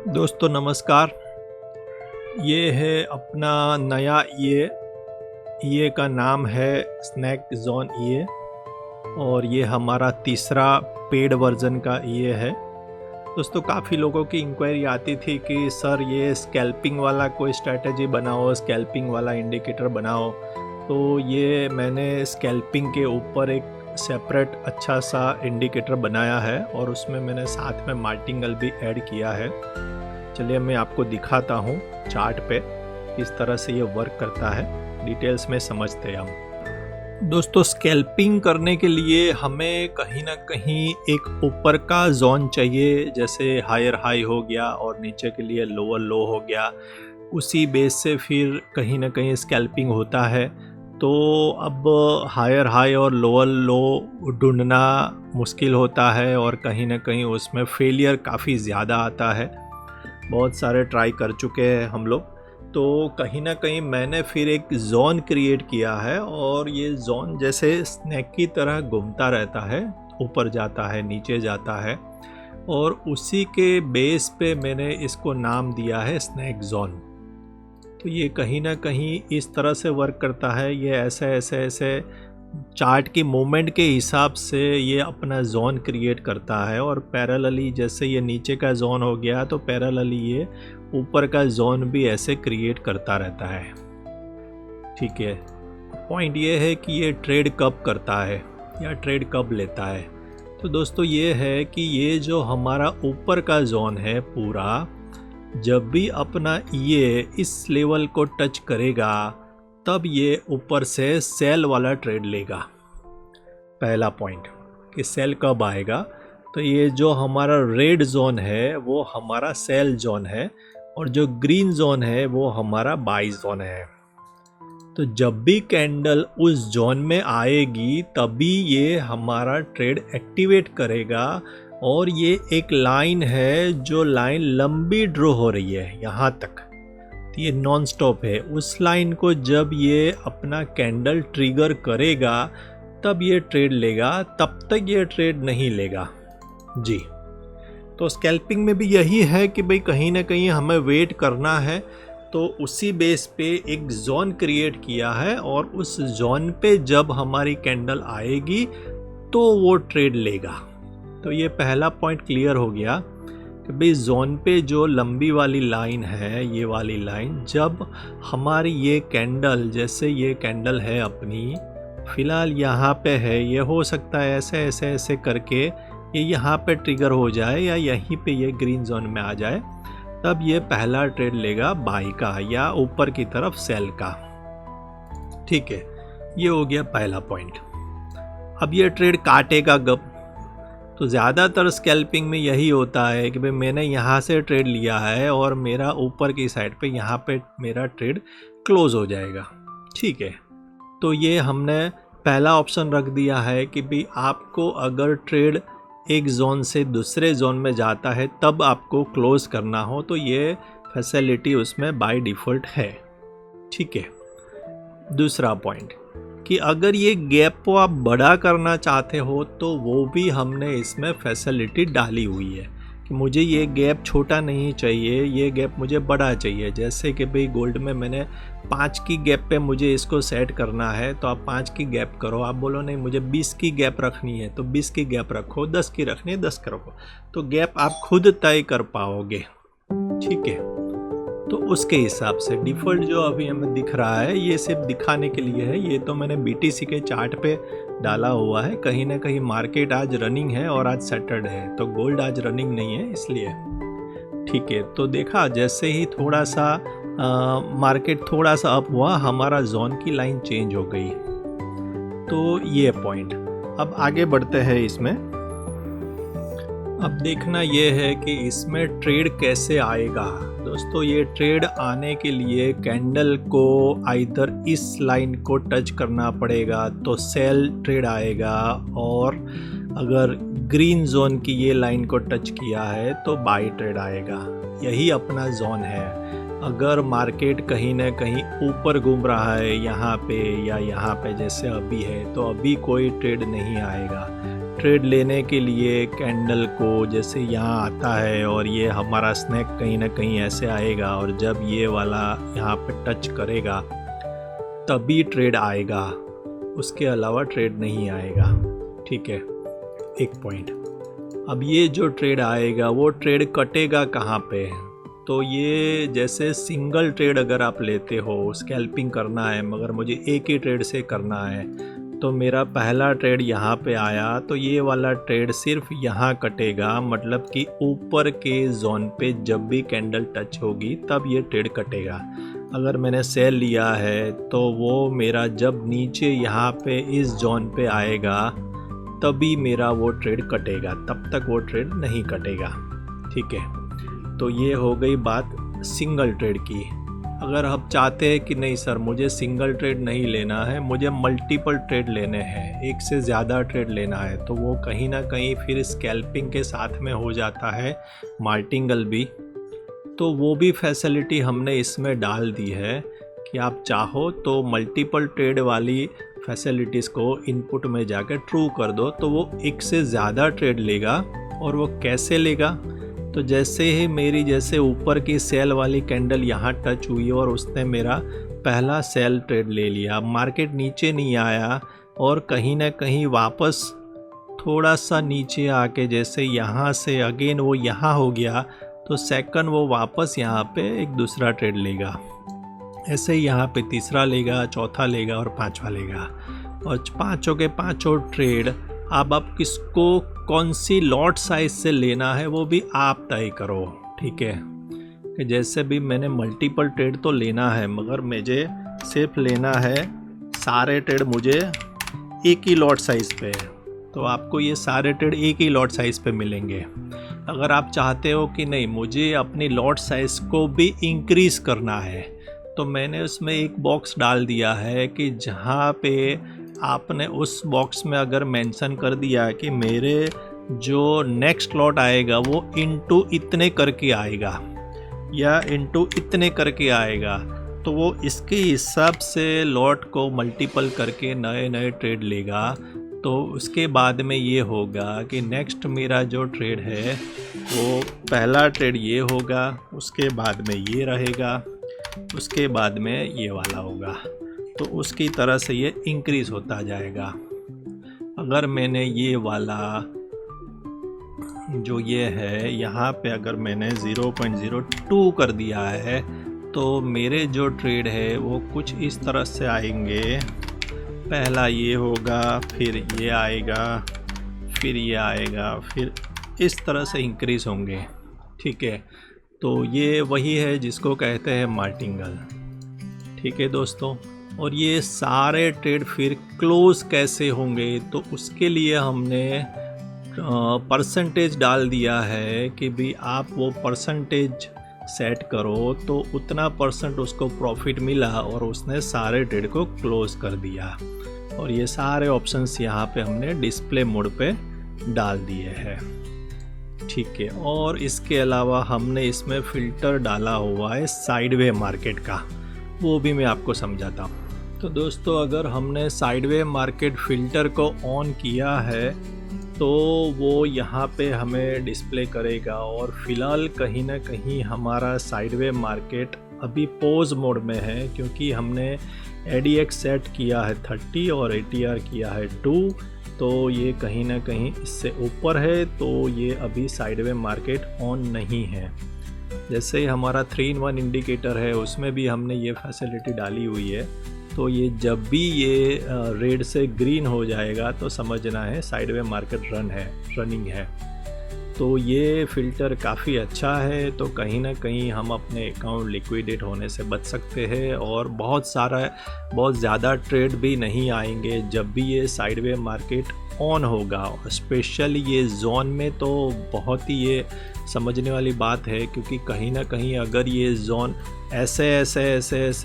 दोस्तों नमस्कार। ये है अपना नया ईए का नाम है स्नैक जोन ईए और ये हमारा तीसरा पेड वर्जन का ईए है। दोस्तों काफ़ी लोगों की इंक्वायरी आती थी कि सर ये स्कैल्पिंग वाला कोई स्ट्रैटेजी बनाओ, स्कैल्पिंग वाला इंडिकेटर बनाओ। तो ये मैंने स्कैल्पिंग के ऊपर एक सेपरेट अच्छा सा इंडिकेटर बनाया है और उसमें मैंने साथ में मार्टिंगल भी ऐड किया है। चलिए मैं आपको दिखाता हूँ चार्ट पे किस तरह से ये वर्क करता है, डिटेल्स में समझते हैं हम। दोस्तों स्कैल्पिंग करने के लिए हमें कहीं ना कहीं एक ऊपर का जोन चाहिए, जैसे हायर हाई हो गया और नीचे के लिए लोअर लो हो गया। उसी बेस से फिर कहीं ना कहीं स्कैल्पिंग होता है। तो अब हायर हाई और लोअर लो ढूंढना मुश्किल होता है और कहीं ना कहीं उसमें फेलियर काफ़ी ज़्यादा आता है। बहुत सारे ट्राई कर चुके हैं हम लोग। तो कहीं ना कहीं मैंने फिर एक जोन क्रिएट किया है और ये जोन जैसे स्नैक की तरह घूमता रहता है, ऊपर जाता है नीचे जाता है और उसी के बेस पे मैंने इसको नाम दिया है स्नैक जोन। तो ये कहीं ना कहीं इस तरह से वर्क करता है। ये ऐसे चार्ट की मूवमेंट के हिसाब से ये अपना जोन क्रिएट करता है और पैरेलली जैसे ये नीचे का जोन हो गया तो पैरेलली ये ऊपर का जोन भी ऐसे क्रिएट करता रहता है। ठीक है, पॉइंट ये है कि ये ट्रेड कब करता है या ट्रेड कब लेता है। तो दोस्तों ये है कि ये जो हमारा ऊपर का जोन है पूरा, जब भी अपना ये इस लेवल को टच करेगा तब ये ऊपर से सेल वाला ट्रेड लेगा। पहला पॉइंट कि सेल कब आएगा, तो ये जो हमारा रेड जोन है वो हमारा सेल जोन है और जो ग्रीन जोन है वो हमारा बाई जोन है। तो जब भी कैंडल उस जोन में आएगी तभी ये हमारा ट्रेड एक्टिवेट करेगा। और ये एक लाइन है, जो लाइन लंबी ड्रॉ हो रही है यहाँ तक, ये नॉन स्टॉप है। उस लाइन को जब ये अपना कैंडल ट्रिगर करेगा तब ये ट्रेड लेगा, तब तक ये ट्रेड नहीं लेगा जी। तो स्कैल्पिंग में भी यही है कि भाई कहीं ना कहीं हमें वेट करना है। तो उसी बेस पे एक जोन क्रिएट किया है और उस जोन पे जब हमारी कैंडल आएगी तो वो ट्रेड लेगा। तो ये पहला पॉइंट क्लियर हो गया कि भाई जोन पे जो लंबी वाली लाइन है, ये वाली लाइन, जब हमारी ये कैंडल, जैसे ये कैंडल है अपनी फ़िलहाल यहाँ पे है, ये हो सकता है ऐसे करके ये यहाँ पे ट्रिगर हो जाए या यहीं पे ये ग्रीन जोन में आ जाए, तब ये पहला ट्रेड लेगा बाई का या ऊपर की तरफ सेल का। ठीक है, ये हो गया पहला पॉइंट। अब ये ट्रेड काटेगा कब? तो ज़्यादातर स्कैल्पिंग में यही होता है कि भाई मैंने यहाँ से ट्रेड लिया है और मेरा ऊपर की साइड पे यहाँ पे मेरा ट्रेड क्लोज हो जाएगा। ठीक है, तो ये हमने पहला ऑप्शन रख दिया है कि भाई आपको अगर ट्रेड एक जोन से दूसरे जोन में जाता है तब आपको क्लोज करना हो तो ये फैसिलिटी उसमें बाय डिफ़ॉल्ट है। ठीक है, दूसरा पॉइंट कि अगर ये गैप को आप बड़ा करना चाहते हो तो वो भी हमने इसमें फैसिलिटी डाली हुई है कि मुझे ये गैप छोटा नहीं चाहिए, ये गैप मुझे बड़ा चाहिए। जैसे कि भाई गोल्ड में मैंने 5 की गैप पे मुझे इसको सेट करना है तो आप 5 की गैप करो। आप बोलो नहीं मुझे 20 की गैप रखनी है तो 20 की गैप रखो, 10 की रखनी है 10 रखो, तो गैप आप खुद तय कर पाओगे। ठीक है, तो उसके हिसाब से डिफ़ॉल्ट जो अभी हमें दिख रहा है ये सिर्फ दिखाने के लिए है। ये तो मैंने BTC के चार्ट पे डाला हुआ है। कहीं ना कहीं मार्केट आज रनिंग है और आज सैटरडे है तो गोल्ड आज रनिंग नहीं है इसलिए। ठीक है, तो देखा जैसे ही थोड़ा सा मार्केट थोड़ा सा अप हुआ हमारा जोन की लाइन चेंज हो गई। तो ये पॉइंट, अब आगे बढ़ते हैं इसमें। अब देखना ये है कि इसमें ट्रेड कैसे आएगा। दोस्तों ये ट्रेड आने के लिए कैंडल को आइदर इस लाइन को टच करना पड़ेगा तो सेल ट्रेड आएगा, और अगर ग्रीन जोन की ये लाइन को टच किया है तो बाई ट्रेड आएगा। यही अपना जोन है। अगर मार्केट कहीं ना कहीं ऊपर घूम रहा है यहाँ पे या यहाँ पे जैसे अभी है तो अभी कोई ट्रेड नहीं आएगा। ट्रेड लेने के लिए कैंडल को जैसे यहाँ आता है और ये हमारा स्नैक कहीं ना कहीं ऐसे आएगा और जब ये वाला यहाँ पे टच करेगा तभी ट्रेड आएगा, उसके अलावा ट्रेड नहीं आएगा। ठीक है, एक पॉइंट। अब ये जो ट्रेड आएगा वो ट्रेड कटेगा कहाँ पे? तो ये जैसे सिंगल ट्रेड अगर आप लेते हो, स्कैल्पिंग करना है मगर मुझे एक ही ट्रेड से करना है, तो मेरा पहला ट्रेड यहाँ पे आया तो ये वाला ट्रेड सिर्फ यहाँ कटेगा, मतलब कि ऊपर के जोन पे जब भी कैंडल टच होगी तब ये ट्रेड कटेगा। अगर मैंने सेल लिया है तो वो मेरा जब नीचे यहाँ पे इस जोन पे आएगा तभी मेरा वो ट्रेड कटेगा, तब तक वो ट्रेड नहीं कटेगा। ठीक है, तो ये हो गई बात सिंगल ट्रेड की। अगर आप चाहते हैं कि नहीं सर मुझे सिंगल ट्रेड नहीं लेना है, मुझे मल्टीपल ट्रेड लेने हैं, एक से ज़्यादा ट्रेड लेना है, तो वो कहीं ना कहीं फिर स्कैल्पिंग के साथ में हो जाता है मार्टिंगल भी। तो वो भी फैसिलिटी हमने इसमें डाल दी है कि आप चाहो तो मल्टीपल ट्रेड वाली फैसिलिटीज़ को इनपुट में जाकर ट्रू कर दो तो वो एक से ज़्यादा ट्रेड लेगा। और वो कैसे लेगा? तो जैसे ही मेरी जैसे ऊपर की सेल वाली कैंडल यहाँ टच हुई और उसने मेरा पहला सेल ट्रेड ले लिया, मार्केट नीचे नहीं आया और कहीं ना कहीं वापस थोड़ा सा नीचे आके जैसे यहाँ से अगेन वो यहाँ हो गया तो सेकंड वो वापस यहाँ पे एक दूसरा ट्रेड लेगा, ऐसे ही यहाँ पे तीसरा लेगा, चौथा लेगा और पांचवा लेगा। और पांचों के पांचों ट्रेड अब आप किसको कौन सी लॉट साइज से लेना है वो भी आप तय करो। ठीक है, कि जैसे भी मैंने मल्टीपल ट्रेड तो लेना है मगर मुझे सिर्फ लेना है सारे ट्रेड मुझे एक ही लॉट साइज़ पे, तो आपको ये सारे ट्रेड एक ही लॉट साइज़ पे मिलेंगे। अगर आप चाहते हो कि नहीं मुझे अपनी लॉट साइज़ को भी इंक्रीज़ करना है तो मैंने उसमें एक बॉक्स डाल दिया है कि जहाँ पे आपने उस बॉक्स में अगर मेंशन कर दिया कि मेरे जो नेक्स्ट लॉट आएगा वो इनटू इतने करके आएगा या इनटू इतने करके आएगा, तो वो इसके हिसाब से लॉट को मल्टीपल करके नए नए ट्रेड लेगा। तो उसके बाद में ये होगा कि नेक्स्ट मेरा जो ट्रेड है वो पहला ट्रेड ये होगा, उसके बाद में ये रहेगा, उसके बाद में ये वाला होगा, तो उसकी तरह से ये इंक्रीज़ होता जाएगा। अगर मैंने ये वाला जो ये है यहाँ पे अगर मैंने 0.02 कर दिया है तो मेरे जो ट्रेड है वो कुछ इस तरह से आएंगे। पहला ये होगा, फिर ये आएगा, फिर ये आएगा, फिर इस तरह से इंक्रीज़ होंगे। ठीक है, तो ये वही है जिसको कहते हैं मार्टिंगल। ठीक है दोस्तों, और ये सारे ट्रेड फिर क्लोज कैसे होंगे तो उसके लिए हमने परसेंटेज डाल दिया है कि भी आप वो परसेंटेज सेट करो तो उतना परसेंट उसको प्रॉफिट मिला और उसने सारे ट्रेड को क्लोज कर दिया। और ये सारे ऑप्शंस यहाँ पे हमने डिस्प्ले मोड पे डाल दिए हैं। ठीक है, और इसके अलावा हमने इसमें फ़िल्टर डाला हुआ है साइडवे मार्केट का, वो भी मैं आपको समझाता हूँ। तो दोस्तों अगर हमने साइडवे मार्केट फ़िल्टर को ऑन किया है तो वो यहाँ पे हमें डिस्प्ले करेगा और फ़िलहाल कहीं ना कहीं हमारा साइडवे मार्केट अभी पॉज मोड में है क्योंकि हमने ADX सेट किया है 30 और ATR किया है 2, तो ये कहीं ना कहीं इससे ऊपर है, तो ये अभी साइडवे मार्केट ऑन नहीं है। जैसे ही हमारा 3-in-1 इंडिकेटर है उसमें भी हमने ये फैसिलिटी डाली हुई है, तो ये जब भी ये रेड से ग्रीन हो जाएगा तो समझना है साइडवे मार्केट रनिंग है। तो ये फ़िल्टर काफ़ी अच्छा है, तो कहीं ना कहीं हम अपने अकाउंट लिक्विडेट होने से बच सकते हैं और बहुत ज़्यादा ट्रेड भी नहीं आएंगे जब भी ये साइडवे मार्केट ऑन होगा। स्पेशली ये जोन में तो बहुत ही ये समझने वाली बात है क्योंकि कहीं ना कहीं अगर ये जोन ऐसे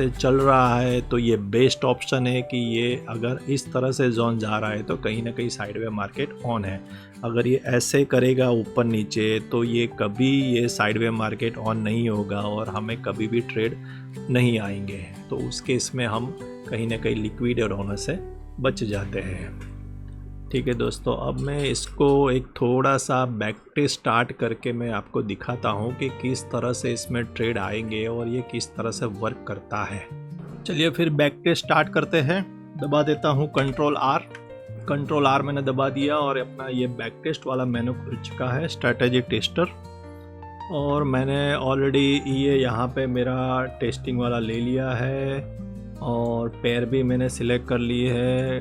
चल रहा है तो ये बेस्ट ऑप्शन है कि ये अगर इस तरह से जोन जा रहा है तो कहीं ना कहीं साइडवे मार्केट ऑन है। अगर ये ऐसे करेगा ऊपर नीचे तो ये कभी ये साइडवे मार्केट ऑन नहीं होगा और हमें कभी भी ट्रेड नहीं आएंगे, तो उस केस में हम कहीं ना कहीं लिक्विडेट होने से बच जाते हैं। ठीक है दोस्तों, अब मैं इसको एक थोड़ा सा बैक टेस्ट स्टार्ट करके मैं आपको दिखाता हूँ कि किस तरह से इसमें ट्रेड आएंगे और ये किस तरह से वर्क करता है। चलिए फिर बैक टेस्ट स्टार्ट करते हैं। दबा देता हूँ कंट्रोल आर मैंने दबा दिया और अपना ये बैक टेस्ट वाला मेनू खुल चुका है, स्ट्रैटेजी टेस्टर। और मैंने ऑलरेडी ये यहाँ पे मेरा टेस्टिंग वाला ले लिया है और पेयर भी मैंने सिलेक्ट कर ली है,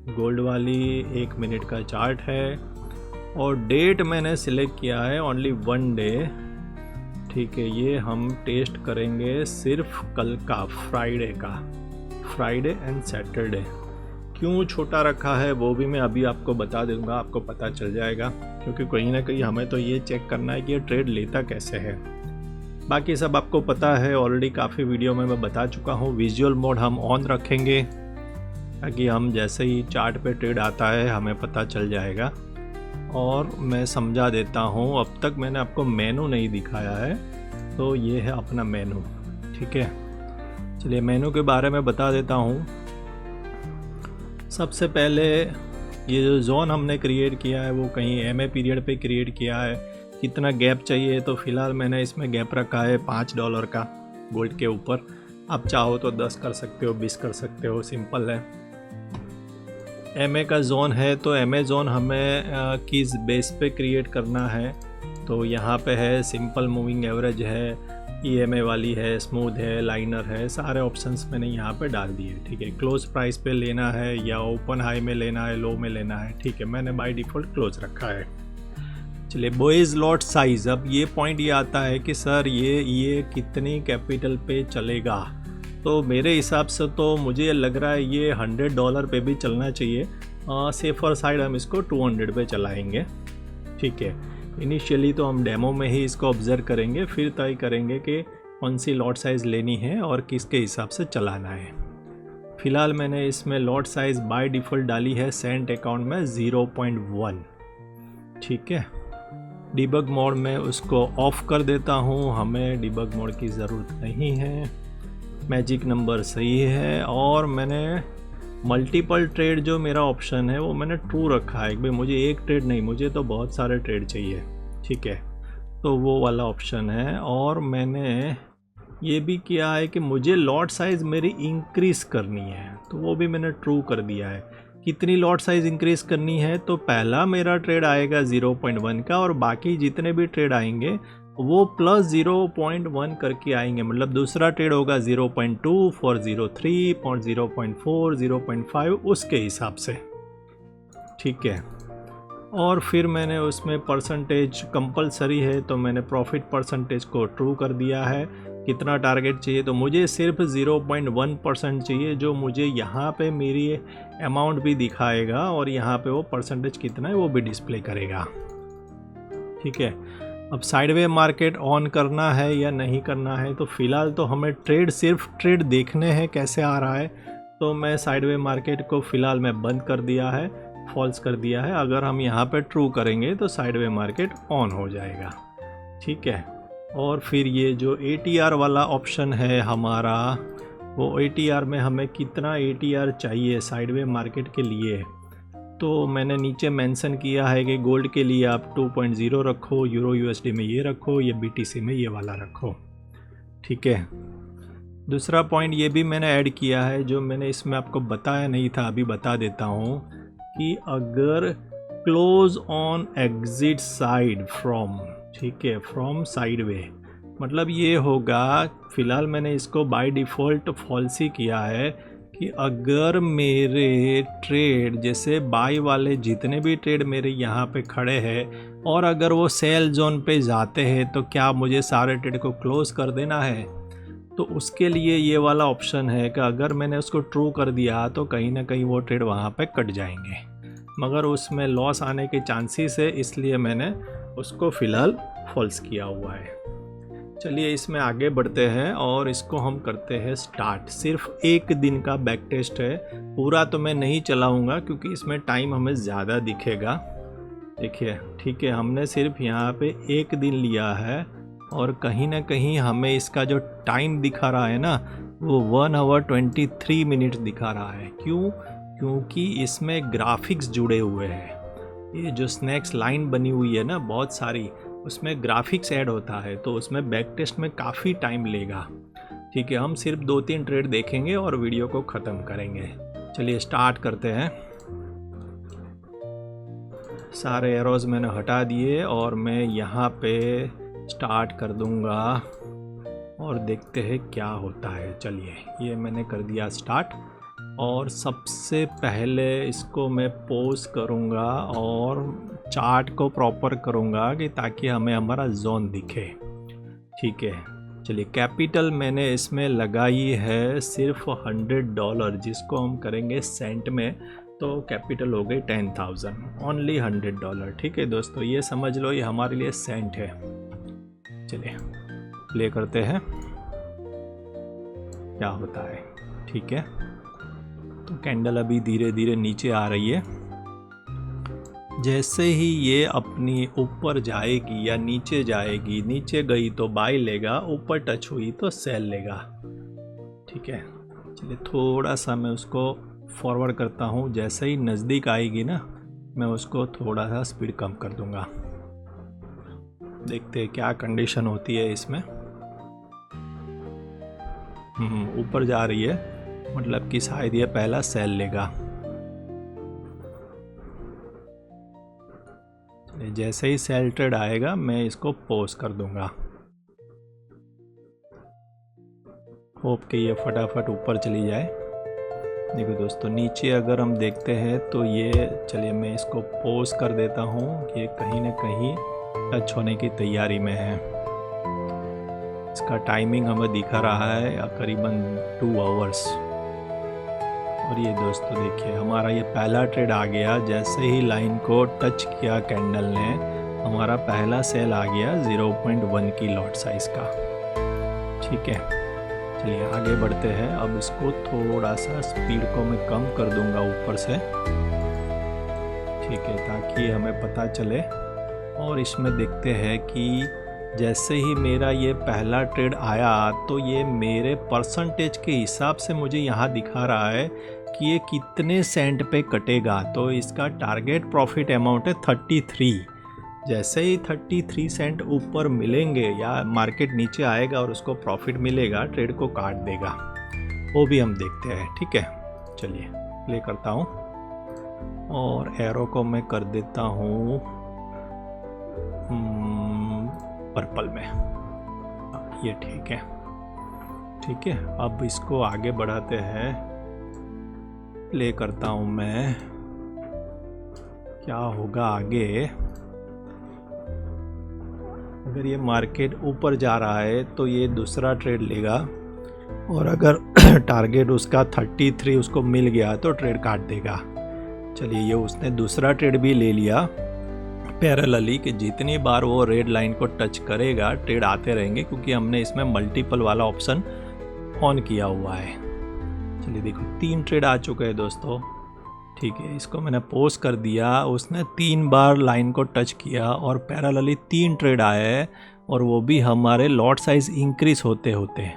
गोल्ड वाली 1 मिनट का चार्ट है और डेट मैंने सिलेक्ट किया है ओनली 1 डे। ठीक है, ये हम टेस्ट करेंगे सिर्फ कल का, फ्राइडे एंड सैटरडे। क्यों छोटा रखा है वो भी मैं अभी आपको बता दूंगा, आपको पता चल जाएगा, क्योंकि कहीं ना कहीं हमें तो ये चेक करना है कि ये ट्रेड लेता कैसे है। बाकी सब आपको पता है, ऑलरेडी काफ़ी वीडियो में मैं बता चुका हूँ। विजुअल मोड हम ऑन रखेंगे ताकि हम जैसे ही चार्ट पे ट्रेड आता है हमें पता चल जाएगा। और मैं समझा देता हूँ, अब तक मैंने आपको मेनू नहीं दिखाया है, तो ये है अपना मेनू। ठीक है, चलिए मेनू के बारे में बता देता हूँ। सबसे पहले ये जो जोन हमने क्रिएट किया है वो कहीं एमए पीरियड पे क्रिएट किया है। कितना गैप चाहिए, तो फ़िलहाल मैंने इसमें गैप रखा है $5 का गोल्ड के ऊपर। आप चाहो तो 10 कर सकते हो, 20 कर सकते हो, सिंपल है। एमए का जोन है तो एमए जोन हमें किस बेस पे क्रिएट करना है, तो यहाँ पे है सिंपल मूविंग एवरेज है, ईएमए वाली है, स्मूथ है, लाइनर है, सारे ऑप्शंस मैंने यहाँ पे डाल दिए। ठीक है, क्लोज प्राइस पे लेना है या ओपन हाई में लेना है, लो में लेना है। ठीक है, मैंने बाय डिफ़ॉल्ट क्लोज रखा है। चलिए बॉयज़ लॉट साइज़, अब ये पॉइंट ये आता है कि सर ये कितनी कैपिटल पे चलेगा। तो मेरे हिसाब से तो मुझे लग रहा है ये $100 पे भी चलना चाहिए। सेफर साइड हम इसको 200 पे चलाएंगे। ठीक है, इनिशियली तो हम डेमो में ही इसको ऑब्ज़र्व करेंगे, फिर तय करेंगे कि कौन सी लॉट साइज़ लेनी है और किसके हिसाब से चलाना है। फ़िलहाल मैंने इसमें लॉट साइज़ बाय डिफ़ॉल्ट डाली है सेंट अकाउंट में 0.1। ठीक है, डिबग मोड में उसको ऑफ़ कर देता हूँ, हमें डिबग मोड की ज़रूरत नहीं है। मैजिक नंबर सही है और मैंने मल्टीपल ट्रेड जो मेरा ऑप्शन है वो मैंने ट्रू रखा है। भाई मुझे एक ट्रेड नहीं, मुझे तो बहुत सारे ट्रेड चाहिए। ठीक है, तो वो वाला ऑप्शन है। और मैंने ये भी किया है कि मुझे लॉट साइज़ मेरी इंक्रीज़ करनी है, तो वो भी मैंने ट्रू कर दिया है। कितनी लॉट साइज़ इंक्रीज़ करनी है, तो पहला मेरा ट्रेड आएगा 0.1 का और बाकी जितने भी ट्रेड आएंगे वो प्लस 0.1 करके आएंगे। मतलब दूसरा ट्रेड होगा 0.2 फॉर 0.3 और 0.4 0.5 उसके हिसाब से। ठीक है, और फिर मैंने उसमें परसेंटेज कंपलसरी है, तो मैंने प्रॉफिट परसेंटेज को ट्रू कर दिया है। कितना टारगेट चाहिए, तो मुझे सिर्फ 0.1% चाहिए, जो मुझे यहाँ पे मेरी अमाउंट भी दिखाएगा और यहाँ पे वो परसेंटेज कितना है वो भी डिस्प्ले करेगा। ठीक है, अब साइडवे मार्केट ऑन करना है या नहीं करना है, तो फ़िलहाल तो हमें सिर्फ ट्रेड देखने हैं कैसे आ रहा है। तो मैं साइडवे मार्केट को फ़िलहाल मैं बंद कर दिया है, फॉल्स कर दिया है। अगर हम यहाँ पे ट्रू करेंगे तो साइडवे मार्केट ऑन हो जाएगा। ठीक है, और फिर ये जो ATR वाला ऑप्शन है हमारा, वो ATR में हमें कितना ATR चाहिए साइडवे मार्केट के लिए, तो मैंने नीचे मेंशन किया है कि गोल्ड के लिए आप 2.0 रखो, यूरो USD में ये रखो, या BTC में ये वाला रखो। ठीक है, दूसरा पॉइंट ये भी मैंने ऐड किया है जो मैंने इसमें आपको बताया नहीं था, अभी बता देता हूँ कि अगर close on exit side from, ठीक है, फ्रॉम साइडवे, मतलब ये होगा, फ़िलहाल मैंने इसको बाय डिफ़ॉल्ट फॉल्स ही किया है कि अगर मेरे ट्रेड जैसे बाई वाले जितने भी ट्रेड मेरे यहाँ पे खड़े हैं और अगर वो सेल जोन पे जाते हैं, तो क्या मुझे सारे ट्रेड को क्लोज़ कर देना है। तो उसके लिए ये वाला ऑप्शन है कि अगर मैंने उसको ट्रू कर दिया तो कहीं ना कहीं वो ट्रेड वहाँ पे कट जाएंगे, मगर उसमें लॉस आने के चांसेस है, इसलिए मैंने उसको फ़िलहाल फॉल्स किया हुआ है। चलिए इसमें आगे बढ़ते हैं और इसको हम करते हैं स्टार्ट। सिर्फ 1 दिन का बैक टेस्ट है, पूरा तो मैं नहीं चलाऊंगा क्योंकि इसमें टाइम हमें ज़्यादा दिखेगा। देखिए, ठीक है, हमने सिर्फ यहाँ पे 1 दिन लिया है और कहीं ना कहीं हमें इसका जो टाइम दिखा रहा है ना, वो 1 आवर 23 मिनट दिखा रहा है। क्यों? क्योंकि इसमें ग्राफिक्स जुड़े हुए हैं। ये जो स्नैक्स लाइन बनी हुई है ना बहुत सारी, उसमें ग्राफिक्स ऐड होता है, तो उसमें बैक टेस्ट में काफ़ी टाइम लेगा। ठीक है, हम सिर्फ 2-3 ट्रेड देखेंगे और वीडियो को ख़त्म करेंगे। चलिए स्टार्ट करते हैं। सारे एरोज मैंने हटा दिए और मैं यहाँ पे स्टार्ट कर दूँगा और देखते हैं क्या होता है। चलिए, ये मैंने कर दिया स्टार्ट और सबसे पहले इसको मैं पॉज करूँगा और चार्ट को प्रॉपर करूँगा कि ताकि हमें हमारा जोन दिखे। ठीक है, चलिए कैपिटल मैंने इसमें लगाई है सिर्फ $100, जिसको हम करेंगे सेंट में तो कैपिटल हो गई 10,000, ओनली $100। ठीक है दोस्तों, ये समझ लो ये हमारे लिए सेंट है। चलिए प्ले करते हैं क्या होता है। ठीक है, तो कैंडल अभी धीरे धीरे नीचे आ रही है। जैसे ही ये अपनी ऊपर जाएगी या नीचे जाएगी, नीचे गई तो बाय लेगा, ऊपर टच हुई तो सेल लेगा। ठीक है, चलिए थोड़ा सा मैं उसको फॉरवर्ड करता हूँ। जैसे ही नज़दीक आएगी ना, मैं उसको थोड़ा सा स्पीड कम कर दूँगा। देखते हैं क्या कंडीशन होती है इसमें। ऊपर जा रही है, मतलब कि शायद ये पहला सेल लेगा। जैसे ही सेल ट्रेड आएगा मैं इसको पॉज कर दूंगा। होप कि ये फटाफट ऊपर चली जाए। देखो दोस्तों, नीचे अगर हम देखते हैं तो ये, चलिए मैं इसको पॉज कर देता हूँ। ये कहीं ना कहीं टच होने की तैयारी में है। इसका टाइमिंग हमें दिखा रहा है करीबन 2 आवर्स। और ये दोस्तों देखिए, हमारा ये पहला ट्रेड आ गया। जैसे ही लाइन को टच किया कैंडल ने, हमारा पहला सेल आ गया 0.1 की लॉट साइज का। ठीक है, चलिए आगे बढ़ते हैं। अब इसको थोड़ा सा स्पीड को मैं कम कर दूंगा ऊपर से। ठीक है, ताकि हमें पता चले। और इसमें देखते हैं कि जैसे ही मेरा ये पहला ट्रेड आया तो ये मेरे परसेंटेज के हिसाब से मुझे यहाँ दिखा रहा है कि ये कितने सेंट पे कटेगा। तो इसका टारगेट प्रॉफिट अमाउंट है 33। जैसे ही 33 सेंट ऊपर मिलेंगे या मार्केट नीचे आएगा और उसको प्रॉफिट मिलेगा, ट्रेड को काट देगा। वो भी हम देखते हैं। ठीक है, चलिए प्ले करता हूँ और एरो को मैं कर देता हूँ पर्पल में। ये ठीक है। ठीक है, अब इसको आगे बढ़ाते हैं। प्ले करता हूँ मैं, क्या होगा आगे। अगर ये मार्केट ऊपर जा रहा है तो ये दूसरा ट्रेड लेगा, और अगर टारगेट उसका 33 उसको मिल गया तो ट्रेड काट देगा। चलिए, ये उसने दूसरा ट्रेड भी ले लिया पैरेलली कि जितनी बार वो रेड लाइन को टच करेगा ट्रेड आते रहेंगे, क्योंकि हमने इसमें मल्टीपल वाला ऑप्शन ऑन किया हुआ है। चलिए देखो, 3 ट्रेड आ चुके हैं दोस्तों। ठीक है, इसको मैंने पॉज कर दिया। उसने 3 बार लाइन को टच किया और पैरेलली 3 ट्रेड आए, और वो भी हमारे लॉट साइज इंक्रीज होते होते,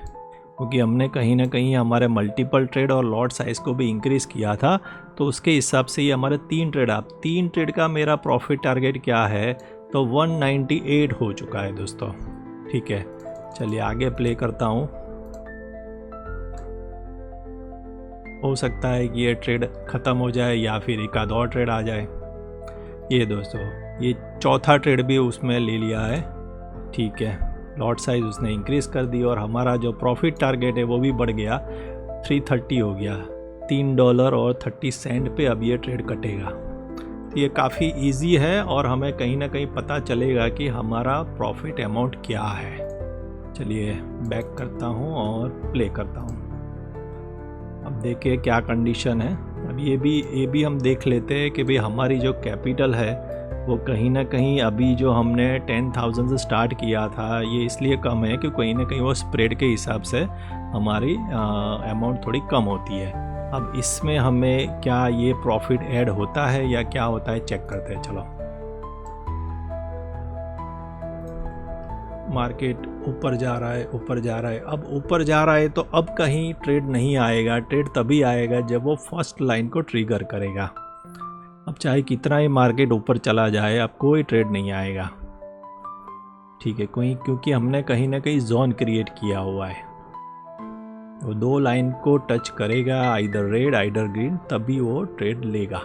क्योंकि हमने कहीं ना कहीं हमारे मल्टीपल ट्रेड और लॉट साइज को भी इंक्रीज किया था। तो उसके हिसाब से ये हमारे 3 ट्रेड, आप 3 ट्रेड का मेरा प्रॉफिट टारगेट क्या है, तो 198 हो चुका है दोस्तों। ठीक है, चलिए आगे प्ले करता हूँ। हो सकता है कि ये ट्रेड ख़त्म हो जाए या फिर एक आध और ट्रेड आ जाए। ये दोस्तों, ये चौथा ट्रेड भी उसमें ले लिया है। ठीक है, लॉट साइज उसने इंक्रीज कर दी और हमारा जो प्रॉफिट टारगेट है वो भी बढ़ गया, 330 हो गया। $3.30 पे अब ये ट्रेड कटेगा। ये काफ़ी इजी है और हमें कहीं ना कहीं पता चलेगा कि हमारा प्रॉफिट अमाउंट क्या है। चलिए बैक करता हूँ और प्ले करता हूँ। अब देखिए क्या कंडीशन है। अब ये भी हम देख लेते हैं कि भाई हमारी जो कैपिटल है वो कहीं ना कहीं अभी जो हमने 10,000 से स्टार्ट किया था, ये इसलिए कम है कि कहीं ना कहीं वो स्प्रेड के हिसाब से हमारी अमाउंट थोड़ी कम होती है। अब इसमें हमें क्या ये प्रॉफिट ऐड होता है या क्या होता है, चेक करते हैं। चलो मार्केट ऊपर जा रहा है, ऊपर जा रहा है। अब ऊपर जा रहा है तो अब कहीं ट्रेड नहीं आएगा। ट्रेड तभी आएगा जब वो फर्स्ट लाइन को ट्रिगर करेगा। अब चाहे कितना ही मार्केट ऊपर चला जाए, अब कोई ट्रेड नहीं आएगा, ठीक है। क्योंकि हमने कहीं ना कहीं जोन क्रिएट किया हुआ है। वो 2 लाइन को टच करेगा, आइदर रेड आइदर ग्रीन, तभी वो ट्रेड लेगा।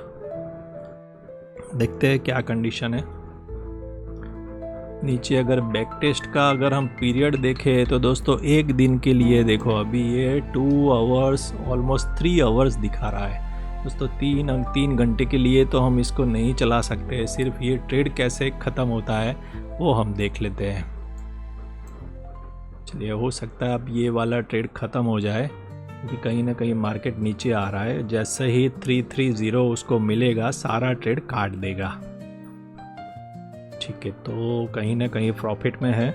देखते हैं क्या कंडीशन है। नीचे अगर बैक टेस्ट का अगर हम पीरियड देखें तो दोस्तों एक दिन के लिए देखो, अभी ये 2 आवर्स ऑलमोस्ट 3 आवर्स दिखा रहा है दोस्तों। 3 घंटे के लिए तो हम इसको नहीं चला सकते। सिर्फ ये ट्रेड कैसे ख़त्म होता है वो हम देख लेते हैं। चलिए, हो सकता है अब ये वाला ट्रेड ख़त्म हो जाए, क्योंकि कहीं ना कहीं मार्केट नीचे आ रहा है। जैसे ही 330 उसको मिलेगा, सारा ट्रेड काट देगा, ठीक है। तो कहीं ना कहीं प्रॉफिट में है।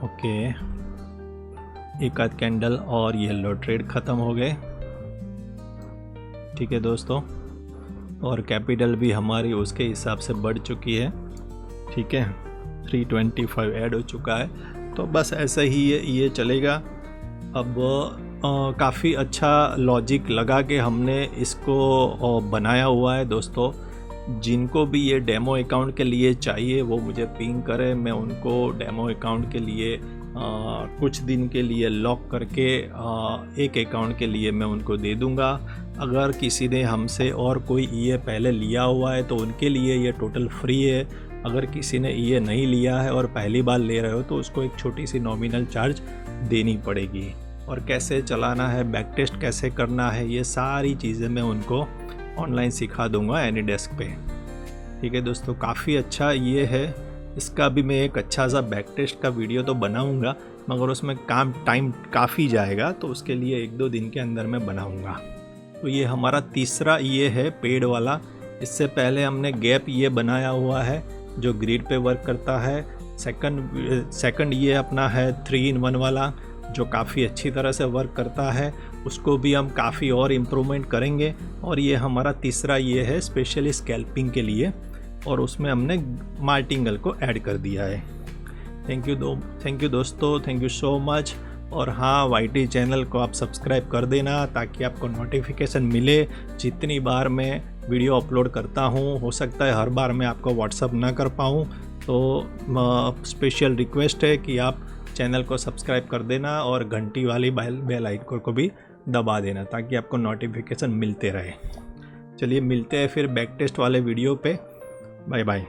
ओके, एक आध कैंडल और येलो ट्रेड ख़त्म हो गए, ठीक है दोस्तों। और कैपिटल भी हमारी उसके हिसाब से बढ़ चुकी है, ठीक है। 325 ऐड हो चुका है। तो बस ऐसा ही ये चलेगा। अब काफ़ी अच्छा लॉजिक लगा के हमने इसको बनाया हुआ है दोस्तों। जिनको भी ये डेमो अकाउंट के लिए चाहिए वो मुझे पिंग करें, मैं उनको डेमो अकाउंट के लिए कुछ दिन के लिए लॉक करके एक अकाउंट के लिए मैं उनको दे दूंगा। अगर किसी ने हमसे और कोई ईए पहले लिया हुआ है तो उनके लिए ये टोटल फ्री है। अगर किसी ने ईए नहीं लिया है और पहली बार ले रहे हो तो उसको एक छोटी सी नॉमिनल चार्ज देनी पड़ेगी। और कैसे चलाना है, बैक टेस्ट कैसे करना है, ये सारी चीज़ें मैं उनको ऑनलाइन सिखा दूंगा एनीडेस्क पे, ठीक है दोस्तों। काफ़ी अच्छा ये है। इसका भी मैं एक अच्छा सा बैक टेस्ट का वीडियो तो बनाऊंगा, मगर उसमें टाइम काफ़ी जाएगा, तो उसके लिए 1-2 दिन के अंदर मैं बनाऊंगा। तो ये हमारा तीसरा ये है पेड वाला। इससे पहले हमने गैप ये बनाया हुआ है जो ग्रिड पे वर्क करता है। सेकंड ये अपना है 3-in-1 वाला जो काफ़ी अच्छी तरह से वर्क करता है। उसको भी हम काफ़ी और इम्प्रूवमेंट करेंगे। और ये हमारा तीसरा ये है स्पेशली स्कैल्पिंग के लिए, और उसमें हमने मार्टिंगल को ऐड कर दिया है। थैंक यू दोस्तों, थैंक यू सो मच। और हाँ, वाईटी चैनल को आप सब्सक्राइब कर देना ताकि आपको नोटिफिकेशन मिले जितनी बार मैं वीडियो अपलोड करता हूँ। हो सकता है हर बार मैं आपको व्हाट्सअप ना कर पाऊँ, तो स्पेशल रिक्वेस्ट है कि आप चैनल को सब्सक्राइब कर देना और घंटी वाली बेल आइकन को भी दबा देना ताकि आपको नोटिफिकेशन मिलते रहे। चलिए, मिलते हैं फिर बैक टेस्ट वाले वीडियो पे। Bye bye.